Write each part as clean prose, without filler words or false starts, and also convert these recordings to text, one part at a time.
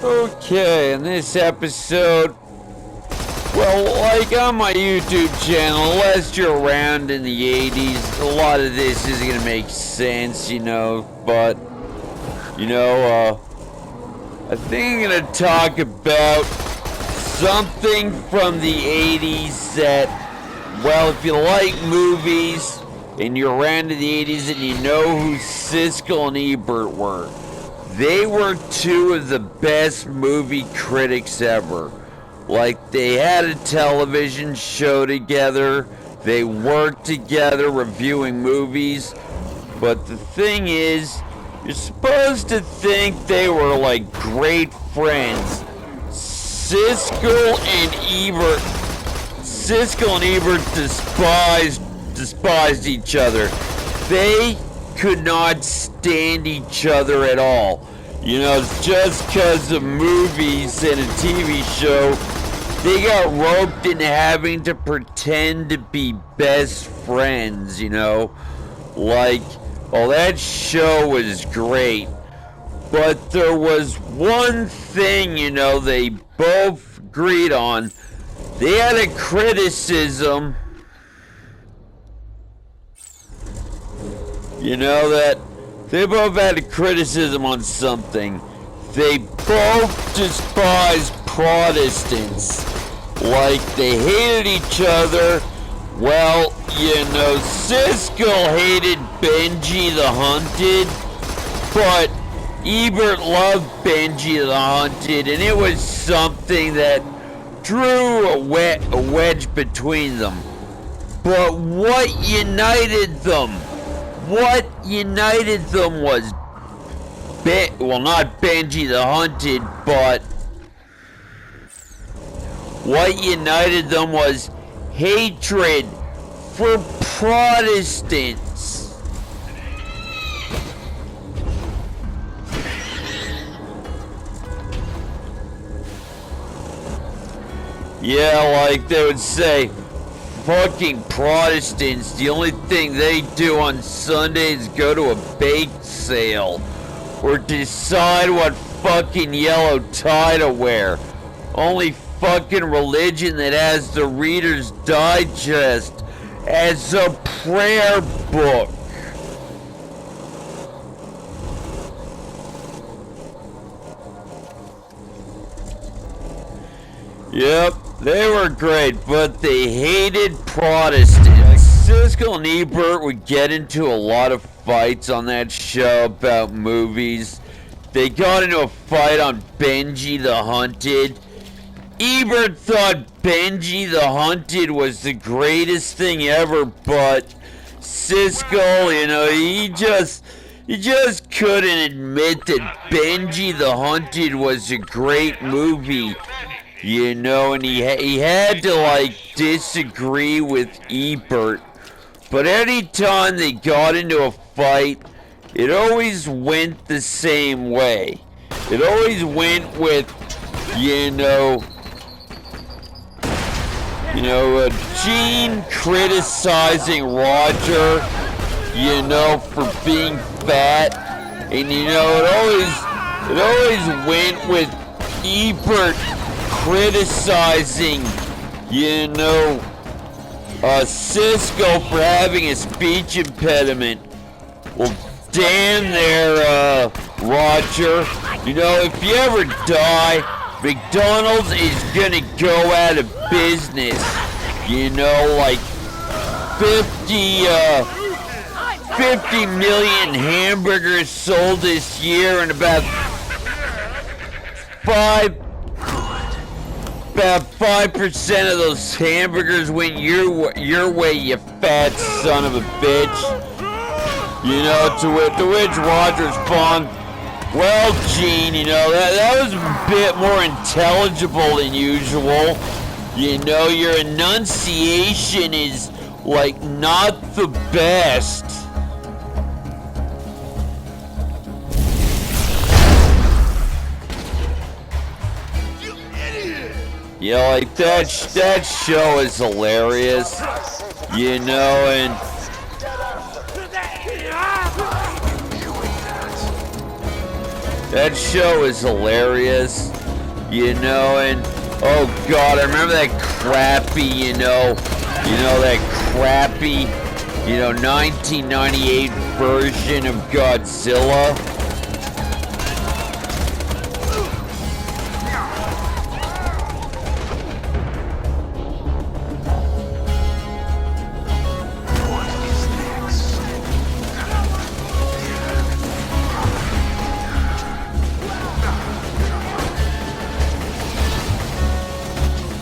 Okay, in this episode, well, like on my YouTube channel, unless you're around in the 80s, a lot of this isn't gonna make sense, but, I think I'm gonna talk about something from the 80s that, well, if you like movies, and you're around in the 80s and you know who Siskel and Ebert were, they were two of the best movie critics ever. Like, they had a television show together, they worked together reviewing movies, but the thing is, you're supposed to think they were like great friends. Siskel and Ebert despised each other. They could not stand each other at all. Just because of movies and a TV show, they got roped into having to pretend to be best friends, that show was great. But there was one thing, they both agreed on. They had a criticism, that they both had a criticism on something. They both despised Protestants. Like, they hated each other. Well, Siskel hated Benji the Hunted, but Ebert loved Benji the Hunted, and it was something that drew a wedge between them. But what united them? What united them was, not Benji the Hunted, but what united them was hatred for Protestants. Yeah, like they would say, fucking Protestants, the only thing they do on Sunday is go to a bake sale or decide what fucking yellow tie to wear. Only fucking religion that has the Reader's Digest as a prayer book. Yep, they were great, but they hated Protestants. Siskel and Ebert would get into a lot of fights on that show about movies. They got into a fight on Benji the Hunted. Ebert thought Benji the Hunted was the greatest thing ever, but Siskel, he just couldn't admit that Benji the Hunted was a great movie. And he had to, disagree with Ebert. But anytime they got into a fight, it always went the same way. It always went with, Gene criticizing Roger, for being fat. And, it always went with Ebert criticizing, Siskel for having a speech impediment. Well, damn there, Roger. If you ever die, McDonald's is gonna go out of business. 50 million hamburgers sold this year, and about 5% of those hamburgers went your way, you fat son of a bitch. To which Roger responded, well, Gene, that was a bit more intelligible than usual. Your enunciation is, not the best. That show is hilarious, and That show is hilarious. you know, and oh god, I remember that crappy, that crappy, 1998 version of Godzilla.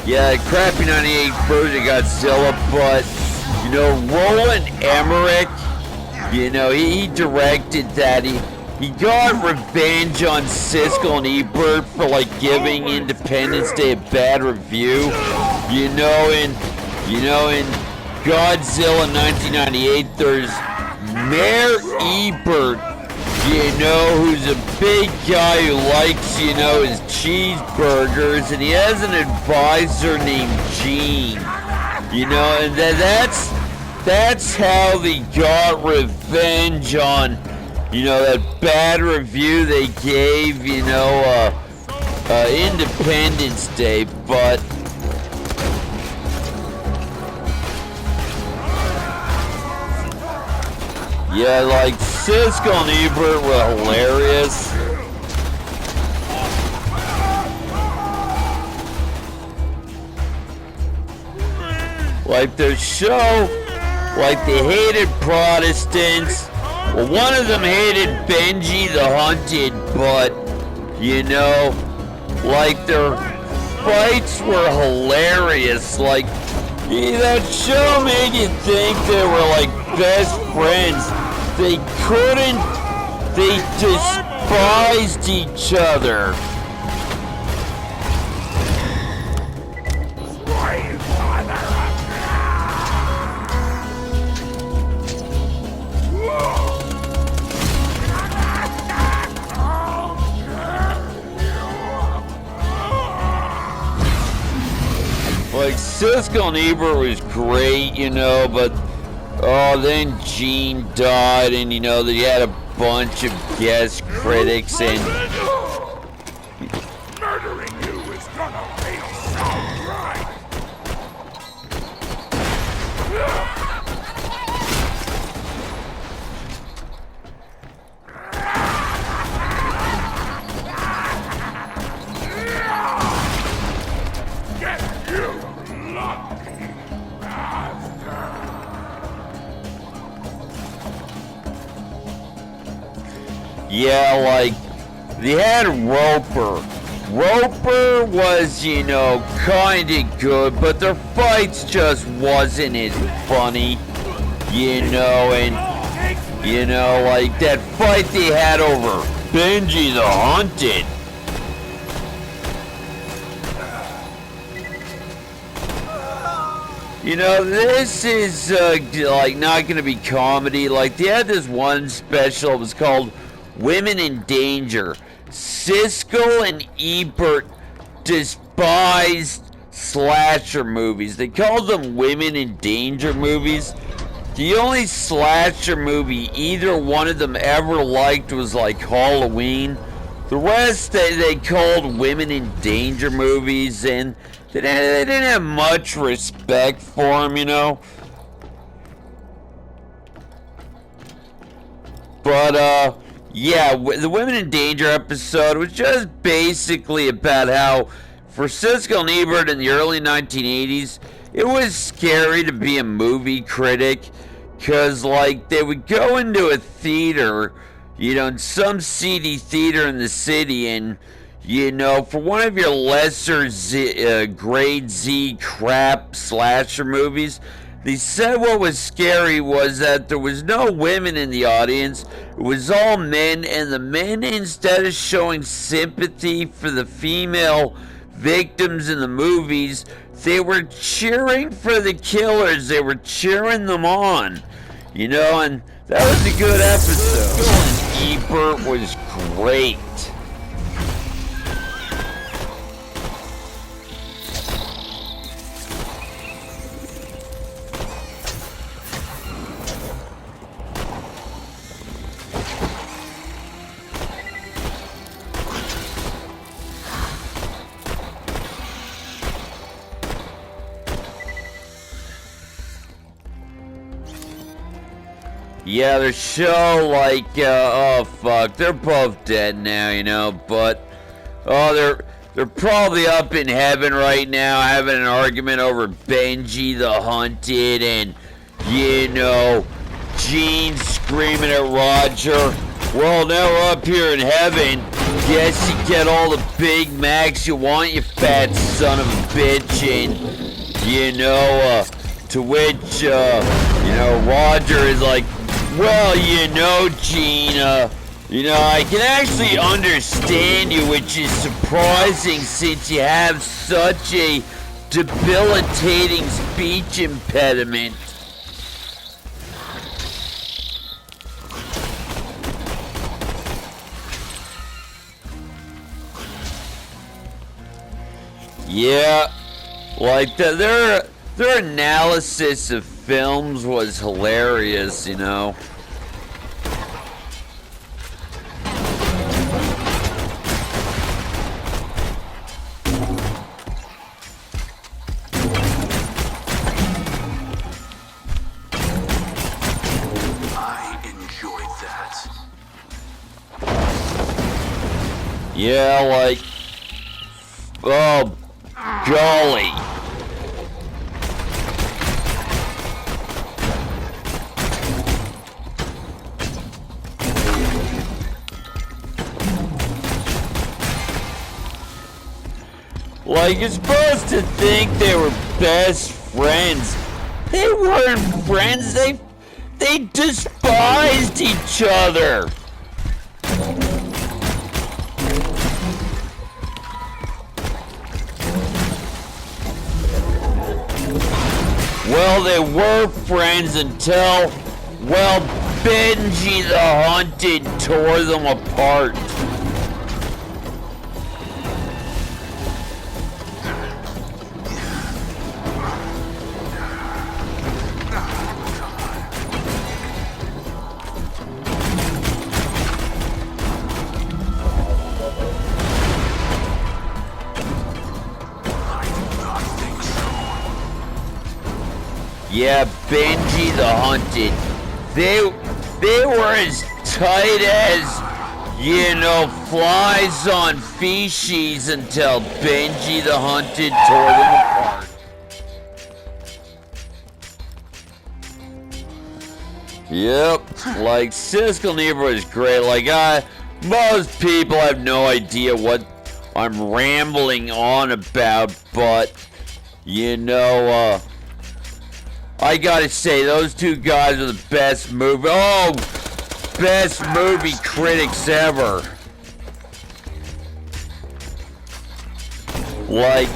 Yeah, crappy 98 version of Godzilla, but, Roland Emmerich, he directed that. He got revenge on Siskel and Ebert for, giving Independence Day a bad review, in Godzilla 1998, there's Mayor Ebert, who's a big guy who likes, his cheeseburgers, and he has an advisor named Gene, and that's how they got revenge on, that bad review they gave, Independence Day, but yeah, Siskel and Ebert were hilarious. Their show, they hated Protestants. Well, one of them hated Benji the Hunted, but, their fights were hilarious. That show made you think they were, best friends. They despised each other. Siskel and Ebert was great, but then Gene died, and they had a bunch of guest critics, and murdering you is gonna feel so right. Get you lucky bastard. yeah, they had Roper. Roper was, kinda good, but their fights just wasn't as funny, and, that fight they had over Benji the Hunted. This is, not gonna be comedy. They had this one special, it was called Women in Danger. Siskel and Ebert despised slasher movies. They called them Women in Danger movies. The only slasher movie either one of them ever liked was Halloween. The rest they called Women in Danger movies, and they didn't have much respect for them, But, yeah, the Women in Danger episode was just basically about how, for Siskel and Ebert in the early 1980s, it was scary to be a movie critic, because, they would go into a theater, in some seedy theater in the city, and, for one of your lesser grade Z crap slasher movies, they said what was scary was that there was no women in the audience. It was all men, and the men, instead of showing sympathy for the female victims in the movies, they were cheering for the killers. They were cheering them on, and that was a good episode. Siskel and Ebert was great. Yeah, their show, like, oh fuck, they're both dead now, you know, but, oh, they're probably up in heaven right now having an argument over Benji the Hunted and, you know, Gene screaming at Roger. Well, now we're up here in heaven. Guess you get all the Big Macs you want, you fat son of a bitch, and, you know, to which, you know, Roger is like, well, you know, Gene, you know, I can actually understand you, which is surprising since you have such a debilitating speech impediment. Yeah, like their analysis of films was hilarious, you know. I enjoyed that. Yeah, like, oh, golly. Like, you're supposed to think they were best friends. They weren't friends, they despised each other. Well, they were friends until, well, Benji the Hunted tore them apart. Yeah, Benji the Hunted. They were as tight as, you know, flies on feces until Benji the Hunted tore them apart. Yep, like Siskel and Ebert was great. Like most people have no idea what I'm rambling on about, but you know, I gotta say, those two guys are the best movie. Oh, best movie critics ever. Like,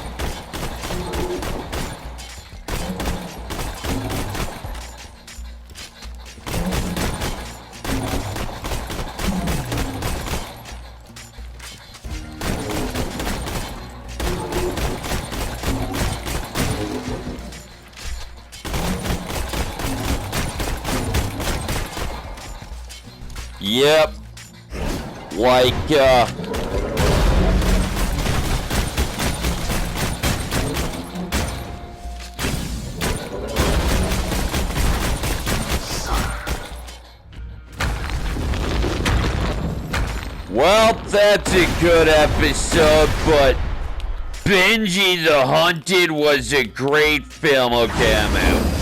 yep. Like, well, that's a good episode, but Benji the Hunted was a great film. Okay, I'm out.